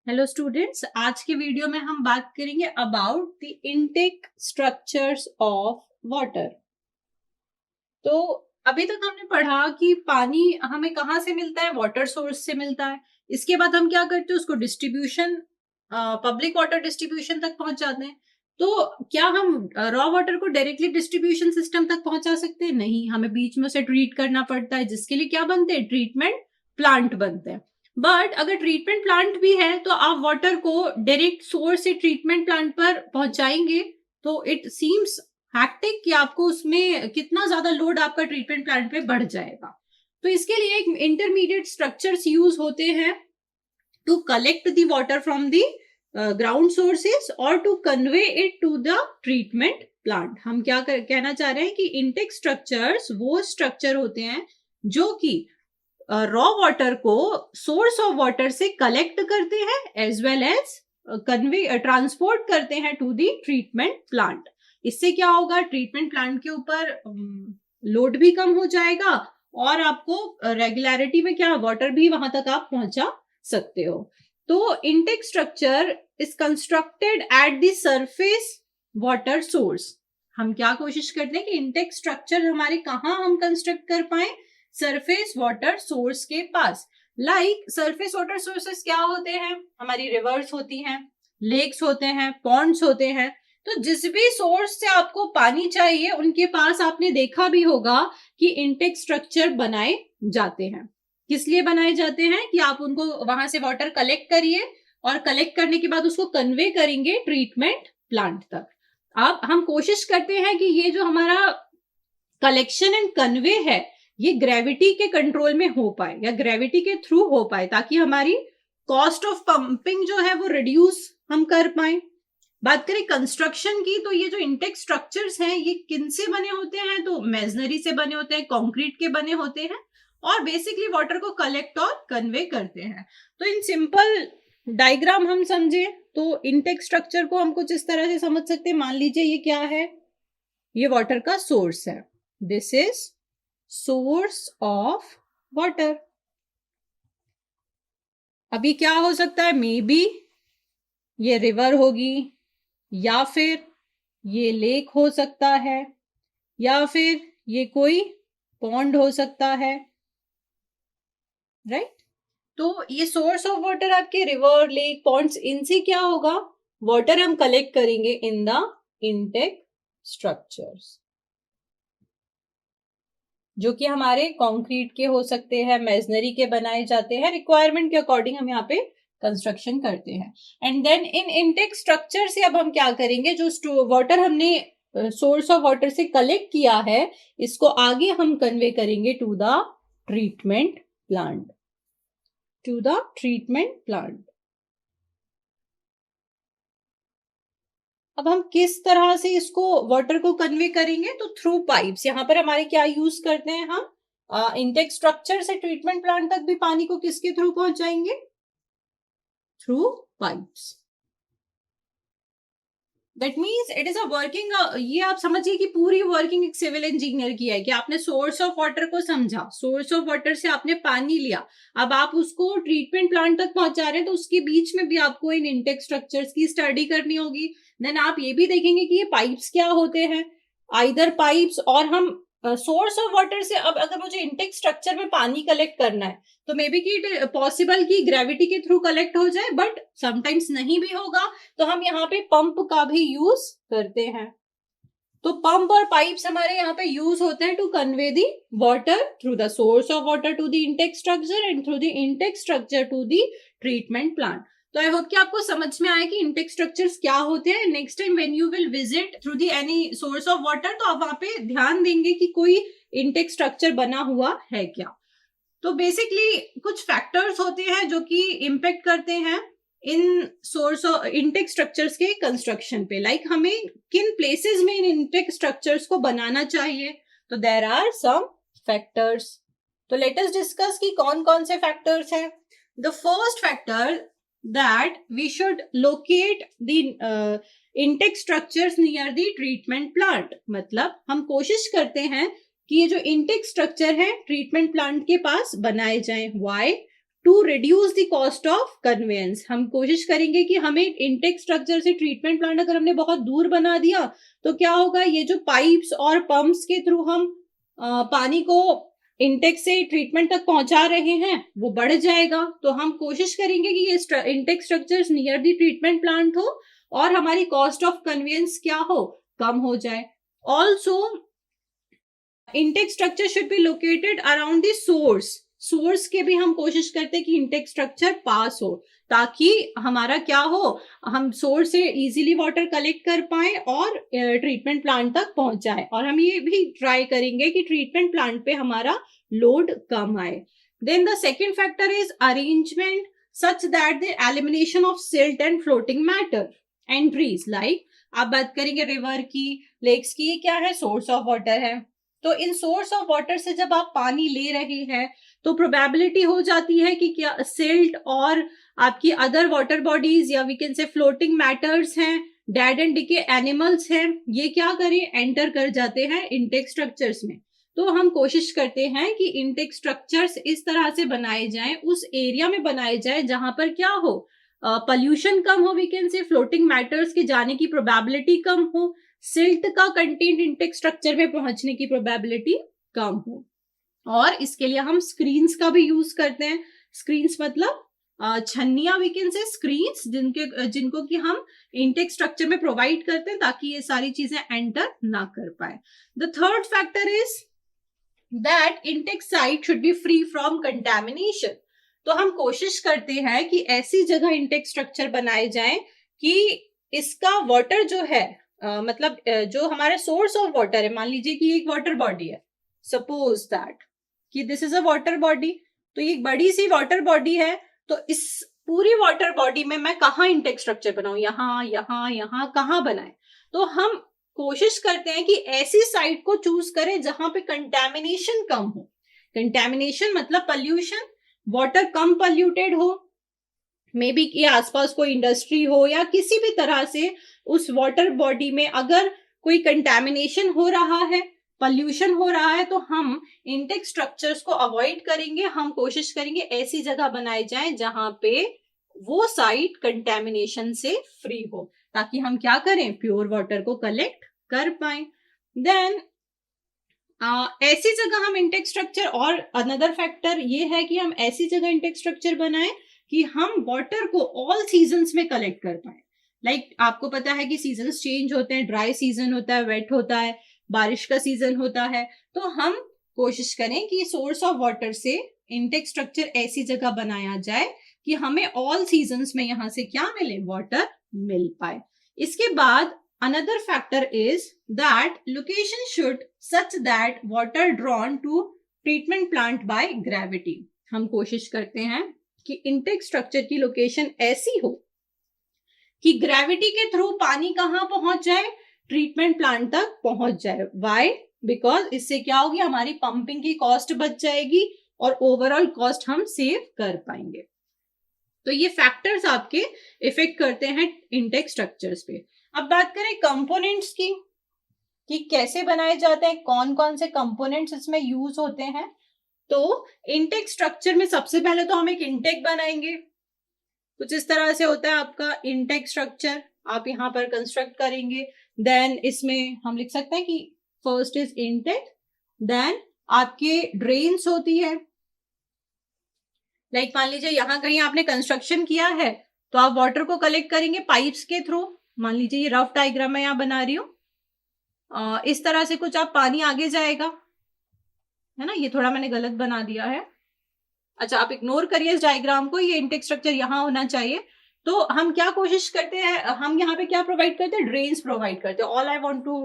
Hello students, आज के video में हम बात करेंगे about the intake structures of water. तो अभी तक हमने पढ़ा कि पानी हमें कहाँ से मिलता है, वाटर सोर्स से मिलता है। इसके बाद हम क्या करते हैं, उसको डिस्ट्रीब्यूशन, पब्लिक वाटर डिस्ट्रीब्यूशन तक पहुंचाते हैं। तो क्या हम रॉ वाटर को डायरेक्टली डिस्ट्रीब्यूशन सिस्टम तक पहुंचा सकते हैं? नहीं, हमें बीच में उसे ट्रीट करना पड़ता है, जिसके लिए क्या बनते हैं, ट्रीटमेंट प्लांट बनते हैं। बट अगर ट्रीटमेंट प्लांट भी है तो आप वाटर को डायरेक्ट सोर्स से ट्रीटमेंट प्लांट पर पहुंचाएंगे तो इट सीम्स हैक्टिक कि आपको उसमें कितना ज्यादा लोड आपका ट्रीटमेंट प्लांट पे बढ़ जाएगा। तो इसके लिए एक इंटरमीडिएट स्ट्रक्चर्स यूज होते हैं to collect the water from the ground sources और to convey it to the treatment plant. हम क्या कहना चाह रहे हैं कि इंटेक स्ट्रक्चर्स वो स्ट्रक्चर होते हैं जो कि रॉ वाटर को सोर्स ऑफ वाटर से कलेक्ट करते हैं as well as convey transport करते हैं टू दी ट्रीटमेंट प्लांट। इससे क्या होगा, ट्रीटमेंट प्लांट के ऊपर लोड भी कम हो जाएगा और आपको रेगुलरिटी में क्या वाटर भी वहां तक आप पहुंचा सकते हो। तो intake structure is constructed at the surface water source. हम क्या कोशिश करते हैं कि इंटेक स्ट्रक्चर हमारे कहाँ हम कंस्ट्रक्ट कर पाए, सरफेस वाटर सोर्स के पास। लाइक सरफेस वाटर सोर्सेस क्या होते हैं, हमारी रिवर्स होती हैं, लेक्स होते हैं, पॉन्ड्स होते हैं। तो जिस भी सोर्स से आपको पानी चाहिए उनके पास आपने देखा भी होगा कि इंटेक स्ट्रक्चर बनाए जाते हैं। किस लिए बनाए जाते हैं कि आप उनको वहां से वाटर कलेक्ट करिए और कलेक्ट करने के बाद उसको कन्वे करेंगे ट्रीटमेंट प्लांट तक। अब हम कोशिश करते हैं कि ये जो हमारा कलेक्शन एंड कन्वे है ये ग्रेविटी के कंट्रोल में हो पाए या ग्रेविटी के थ्रू हो पाए, ताकि हमारी कॉस्ट ऑफ पंपिंग जो है वो रिड्यूस हम कर पाए। बात करें कंस्ट्रक्शन की, तो ये जो इंटेक स्ट्रक्चर्स हैं ये किन से बने होते हैं, तो मेसनरी से बने होते हैं, कंक्रीट के बने होते हैं और बेसिकली वाटर को कलेक्ट और कन्वे करते हैं। तो इन सिंपल डायग्राम हम समझे तो इंटेक स्ट्रक्चर को हम कुछ इस तरह से समझ सकते हैं। मान लीजिए ये क्या है, ये वाटर का सोर्स है, this is source of water. अभी क्या हो सकता है, मे बी ये रिवर होगी या फिर ये लेक हो सकता है या फिर ये कोई पॉन्ड हो सकता है, राइट। तो ये सोर्स ऑफ वाटर आपके रिवर, लेक, पॉन्ड्स, इनसे क्या होगा, वाटर हम कलेक्ट करेंगे इन द इंटेक स्ट्रक्चर्स, जो कि हमारे कंक्रीट के हो सकते हैं, मेसनरी के बनाए जाते हैं, रिक्वायरमेंट के अकॉर्डिंग हम यहाँ पे कंस्ट्रक्शन करते हैं। And then in intake structure से अब हम क्या करेंगे, जो वाटर हमने सोर्स ऑफ वाटर से कलेक्ट किया है इसको आगे हम कन्वे करेंगे to the treatment plant, to the treatment plant. अब हम किस तरह से इसको वाटर को कन्वे करेंगे, तो थ्रू पाइप्स। यहाँ पर हमारे क्या यूज करते हैं, हम इंटेक स्ट्रक्चर से ट्रीटमेंट प्लांट तक भी पानी को किसके थ्रू पहुंचाएंगे, through pipes. That means it is a working, ये आप समझिए कि पूरी वर्किंग एक सिविल इंजीनियर की है कि आपने सोर्स ऑफ वाटर को समझा, सोर्स ऑफ वाटर से आपने पानी लिया, अब आप उसको ट्रीटमेंट प्लांट तक पहुंचा रहे हैं, तो उसके बीच में भी आपको इन इंटेक स्ट्रक्चर्स की स्टडी करनी होगी। देन आप ये भी देखेंगे कि ये पाइप्स क्या होते हैं, आइदर पाइप्स, और हम सोर्स ऑफ वाटर से अब अगर मुझे इंटेक स्ट्रक्चर में पानी कलेक्ट करना है तो मे बी कि इट पॉसिबल कि ग्रेविटी के थ्रू कलेक्ट हो जाए, बट समटाइम्स नहीं भी होगा, तो हम यहाँ पे पंप का भी यूज करते हैं। तो पंप और पाइप्स हमारे यहाँ पे यूज होते हैं to convey the water through the source of water to the intake structure and through the intake structure to the treatment plant. तो आई होप कि आपको समझ में आए कि इंटेक स्ट्रक्चर्स क्या होते हैं। Next time when you will visit through the any source of water तो आप वहां पे ध्यान देंगे कि कोई इंटेक स्ट्रक्चर बना हुआ है क्या। तो बेसिकली कुछ फैक्टर्स होते हैं जो कि इम्पेक्ट करते हैं इन सोर्स ऑफ इंटेक स्ट्रक्चर्स के कंस्ट्रक्शन पे। लाइक हमें किन प्लेसेस में इन इंटेक स्ट्रक्चर्स को बनाना चाहिए, तो देयर आर सम फैक्टर्स। तो लेट अस डिस्कस कि कौन कौन से फैक्टर्स हैं। The first factor that we should locate the intake structures near the treatment plant. मतलब हम कोशिश करते हैं कि ये जो इंटेक स्ट्रक्चर है ट्रीटमेंट प्लांट के पास बनाए जाएं। Why? To reduce the cost of conveyance, हम कोशिश करेंगे कि हमें इनटेक स्ट्रक्चर से ट्रीटमेंट प्लांट अगर हमने बहुत दूर बना दिया तो क्या होगा, ये जो पाइप्स और पंप्स के थ्रू हम पानी को इंटेक से ट्रीटमेंट तक पहुंचा रहे हैं वो बढ़ जाएगा। तो हम कोशिश करेंगे कि ये intake structures near the treatment plant हो और हमारी कॉस्ट ऑफ कन्वेयंस क्या हो, कम हो जाए। Also intake structure should be located around the source के भी हम कोशिश करते हैं कि इंटेक स्ट्रक्चर पास हो, ताकि हमारा क्या हो, हम सोर्स से इजीली वाटर कलेक्ट कर पाए और ट्रीटमेंट प्लांट तक पहुंच जाए। और हम ये भी ट्राई करेंगे कि ट्रीटमेंट प्लांट पे हमारा लोड कम आए। Then the second factor is arrangement such that the elimination of silt and floating matter and trees. Like आप बात करेंगे रिवर की, लेक्स की, ये क्या है, सोर्स ऑफ वाटर है। तो इन सोर्स ऑफ वाटर से जब आप पानी ले रहे हैं तो प्रोबेबिलिटी हो जाती है कि क्या सिल्ट और आपकी अदर वाटर बॉडीज या we can say floating matters हैं, डेड एंड डिके एनिमल्स हैं, ये क्या करें, एंटर कर जाते हैं इंटेक स्ट्रक्चर्स में। तो हम कोशिश करते हैं कि इंटेक स्ट्रक्चर्स इस तरह से बनाए जाएं, उस एरिया में बनाए जाएं जहां पर क्या हो, पॉल्यूशन कम हो, we can say floating matters के जाने की प्रोबेबिलिटी कम हो, सिल्ट का कंटेंट इंटेक स्ट्रक्चर में पहुंचने की प्रोबेबिलिटी कम हो। और इसके लिए हम स्क्रीन्स का भी यूज करते हैं। स्क्रीन्स मतलब छन्नियां, वी कैन से स्क्रीन्स, जिनको कि हम इंटेक स्ट्रक्चर में प्रोवाइड करते हैं ताकि ये सारी चीजें एंटर ना कर पाए। The third factor is that intake site should be free from contamination. तो हम कोशिश करते हैं कि ऐसी जगह इंटेक स्ट्रक्चर बनाए जाएं कि इसका वाटर जो है मतलब जो हमारा सोर्स ऑफ वाटर है, मान लीजिए कि एक वाटर बॉडी है, सपोज दैट कि this is a water body, तो ये एक बड़ी सी वाटर बॉडी है, तो इस पूरी वाटर बॉडी में मैं कहाँ इंटेक स्ट्रक्चर बनाऊं, यहाँ यहाँ यहाँ कहाँ बनाए। तो हम कोशिश करते हैं कि ऐसी साइट को चूज करें जहां पे कंटेमिनेशन कम हो। कंटेमिनेशन मतलब पॉल्यूशन, वाटर कम पॉल्यूटेड हो, मे बी कि आसपास कोई इंडस्ट्री हो या किसी भी तरह से उस वाटर बॉडी में अगर कोई कंटेमिनेशन हो रहा है, पॉल्यूशन हो रहा है, तो हम इंटेक स्ट्रक्चर्स को अवॉइड करेंगे। हम कोशिश करेंगे ऐसी जगह बनाए जाए जहां पे वो साइट कंटेमिनेशन से फ्री हो, ताकि हम क्या करें, प्योर वाटर को कलेक्ट कर पाए। देन ऐसी जगह हम इंटेक स्ट्रक्चर, और अनदर फैक्टर ये है कि हम ऐसी जगह इंटेक स्ट्रक्चर बनाएं कि हम वाटर को ऑल सीजन्स में कलेक्ट कर पाए। लाइक आपको पता है कि सीजन्स चेंज होते हैं, ड्राई सीजन होता है, वेट होता है, बारिश का सीजन होता है, तो हम कोशिश करें कि सोर्स ऑफ वाटर से इंटेक स्ट्रक्चर ऐसी जगह बनाया जाए कि हमें ऑल सीजन्स में यहां से क्या मिले, वाटर मिल पाए। इसके बाद another factor is that location should such that water drawn to treatment plant by gravity। हम कोशिश करते हैं कि इंटेक स्ट्रक्चर की लोकेशन ऐसी हो कि ग्रेविटी के थ्रू पानी कहां पहुंच जाए, ट्रीटमेंट प्लांट तक पहुंच जाए। वाई? बिकॉज इससे क्या होगी, हमारी पंपिंग की कॉस्ट बच जाएगी और ओवरऑल कॉस्ट हम सेव कर पाएंगे। तो ये फैक्टर्स आपके इफेक्ट करते हैं इंटेक स्ट्रक्चर्स पे। अब बात करें कंपोनेंट्स की कि कैसे बनाए जाते हैं, कौन कौन से कंपोनेंट्स इसमें यूज होते हैं। तो इंटेक स्ट्रक्चर में सबसे पहले तो हम एक इंटेक बनाएंगे, कुछ इस तरह से होता है आपका इंटेक स्ट्रक्चर, आप यहाँ पर कंस्ट्रक्ट करेंगे। देन इसमें हम लिख सकते हैं कि फर्स्ट इज इंटेक, देन आपके ड्रेन्स होती है। लाइक मान लीजिए यहाँ कहीं आपने कंस्ट्रक्शन किया है तो आप वाटर को कलेक्ट करेंगे पाइप्स के थ्रू। मान लीजिए ये रफ डायग्राम मैं यहाँ बना रही हूँ, इस तरह से कुछ आप पानी आगे जाएगा, है ना, ये थोड़ा मैंने गलत बना दिया है। अच्छा, आप इग्नोर करिए इस डायग्राम को, ये इंटेक स्ट्रक्चर यहाँ होना चाहिए। तो हम क्या कोशिश करते हैं, हम यहाँ पे क्या प्रोवाइड करते हैं, ड्रेन्स प्रोवाइड करते हैं। All I want to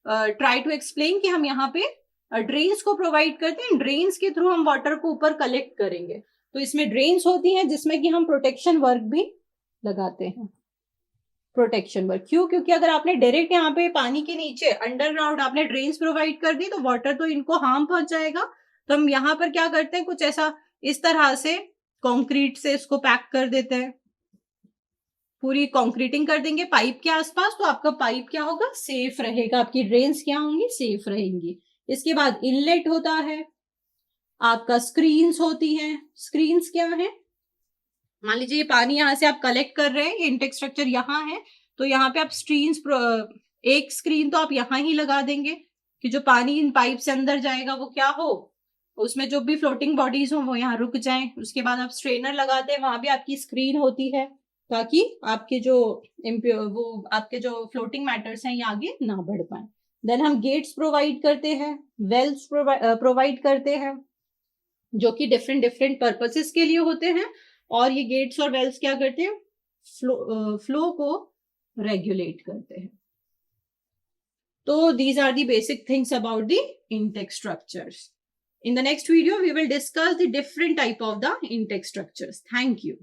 try to explain कि हम यहाँ पे ड्रेन्स को प्रोवाइड करते हैं। ड्रेन्स के थ्रू हम वाटर को ऊपर कलेक्ट करेंगे। तो इसमें ड्रेन्स होती हैं जिसमें कि हम प्रोटेक्शन वर्क भी लगाते हैं। प्रोटेक्शन वर्क क्यों? क्योंकि अगर आपने डायरेक्ट यहाँ पे पानी के नीचे अंडरग्राउंड आपने ड्रेन्स प्रोवाइड कर दी तो वाटर तो इनको हार्म पहुंच जाएगा। तो हम यहाँ पर क्या करते हैं, कुछ ऐसा इस तरह से कंक्रीट से इसको पैक कर देते हैं, पूरी कंक्रीटिंग कर देंगे पाइप के आसपास, तो आपका पाइप क्या होगा, सेफ रहेगा, आपकी ड्रेन्स क्या होंगी, सेफ रहेंगी। इसके बाद इनलेट होता है, आपका स्क्रीन्स होती हैं। स्क्रीन्स क्या है? मान लीजिए ये पानी यहाँ से आप कलेक्ट कर रहे हैं, ये इंटेक स्ट्रक्चर यहाँ है, तो यहाँ पे आप एक स्क्रीन तो आप यहाँ ही लगा देंगे कि जो पानी इन पाइप से अंदर जाएगा वो क्या हो, उसमें जो भी फ्लोटिंग बॉडीज हो वो यहाँ रुक जाएं। उसके बाद आप स्ट्रेनर लगाते हैं, वहां भी आपकी स्क्रीन होती है ताकि आपके जो आपके जो फ्लोटिंग मैटर्स हैं ये आगे ना बढ़ पाए। देन हम गेट्स प्रोवाइड करते हैं, वेल्व्स प्रोवाइड करते हैं, जो कि डिफरेंट डिफरेंट पर्पसेस के लिए होते हैं। और ये गेट्स और वेल्व्स क्या करते हैं? फ्लो को रेगुलेट करते हैं। तो these are the basic things about the intake structures. In the next video, we will discuss the different type of the intake structures. Thank you.